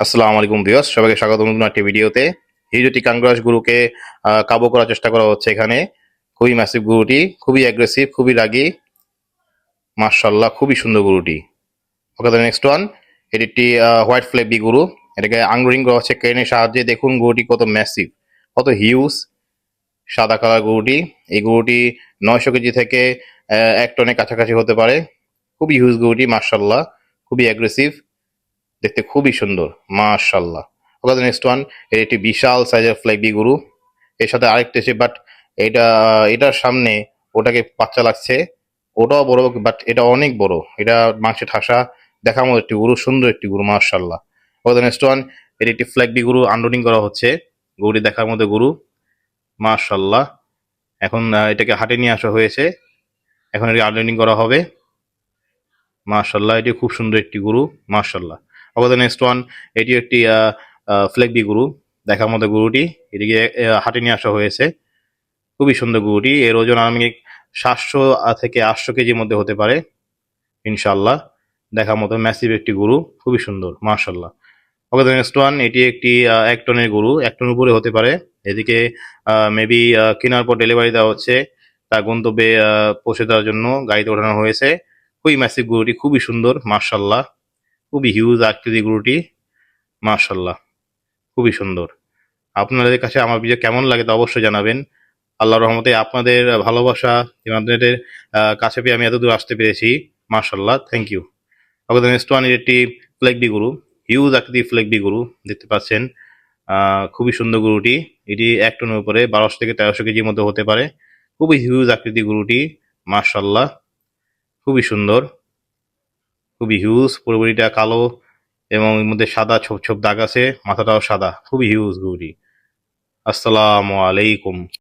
আসসালামু আলাইকুম ভিউয়ার্স, সবাইকে স্বাগত নতুন একটি ভিডিওতে। হিজুটি কাঙ্গাস গরুকে কাবু করার চেষ্টা করা হচ্ছে এখানে। খুবই ম্যাসিভ গরুটি, খুবই অ্যাগ্রেসিভ, খুবই রাগী। মাশাআল্লাহ, খুবই সুন্দর গরুটি। ওকে, দ্য নেক্সট ওয়ান। এটি একটি হোয়াইট ফ্লেবি গরু। এটাকে আঙ্গুরিং করা হচ্ছে ক্রেনের সাহায্যে। দেখুন গরুটি কত ম্যাসিভ, কত হিউজ। সাদা কালার গরুটি। এই গরুটি 900 কেজি থেকে 1 টনের কাছাকাছি হতে পারে। খুবই হিউজ গরুটি, মাশাআল্লাহ, খুবই অ্যাগ্রেসিভ, দেখতে খুবই সুন্দর, মাশাআল্লাহ। ওকে, নেক্সট ওয়ান। এর একটি বিশাল সাইজের ফ্লেগবি গরু। এর সাথে আরেকটা এসে, বাট এটা এটার সামনে ওটাকে বাচ্চা লাগছে। ওটাও বড়, বাট এটা অনেক বড়। এটা মাংসে ঠাসা, দেখার মতো একটি গরু, সুন্দর একটি গরু, মাশাআল্লাহ। ওকে, নেক্সট ওয়ান। এর একটি ফ্লেগবি গরু আনলোডিং করা হচ্ছে। গরুটি দেখার মতো গরু, মাশাআল্লাহ। এখন এটাকে হাটে নিয়ে আসা হয়েছে। এখন এটাকে আনলোডিং করা হবে। মাশাআল্লাহ, এটি খুব সুন্দর একটি গরু, মাশাআল্লাহ। ওকে, নেক্সট ওয়ান। এটি একটি ফ্লেগবি গরু, দেখার মতো গরুটি। এটিকে হাটে নিয়ে আসা হয়েছে। খুবই সুন্দর গরুটি। এর ওজন আনুমানিক 700 থেকে 800 কেজির মধ্যে হতে পারে ইনশাআল্লাহ। দেখার মতো ম্যাসিভ একটি গরু, খুবই সুন্দর, মাশাআল্লাহ। ওকে, নেক্সট ওয়ান। এটি একটি 1 টনের গরু, 1 টনের উপরে হতে পারে। এদিকে মেবি কেনার পর ডেলিভারি দেওয়া হচ্ছে, তার গন্তব্যে পৌঁছে দেওয়ার জন্য গাড়িতে ওঠানো হয়েছে। খুবই ম্যাসিভ গরুটি, খুবই সুন্দর, মাশাআল্লাহ। খুবই হিউজ আকৃতি গরুটি, মাশাআল্লাহ, খুবই সুন্দর। আপনাদের কাছে আমার ভিডিও কেমন লাগে তা অবশ্যই জানাবেন। আল্লাহর রহমতে আপনাদের ভালোবাসা এবং আপনাদের কাছে পেয়ে আমি এতদূর আসতে পেরেছি, মাশাআল্লাহ, thank you. Okay, next one. একটি ফ্লেগবি গরু, হিউজ আকৃতি ফ্লেগবি গরু, দেখতে পাচ্ছেন। খুবই সুন্দর গরুটি। এটি 1 টনের উপরে 1200 থেকে 1300 কেজির মধ্যে হতে পারে। খুবই হিউজ আকৃতি গরুটি, মাশাআল্লাহ, খুবই সুন্দর, খুবই হিউজ। পুরো বডিটা কালো এবং এর মধ্যে সাদা ছোপ ছোপ দাগ আছে, মাথাটাও সাদা, খুবই হিউজ গরুটি। আসসালামু আলাইকুম।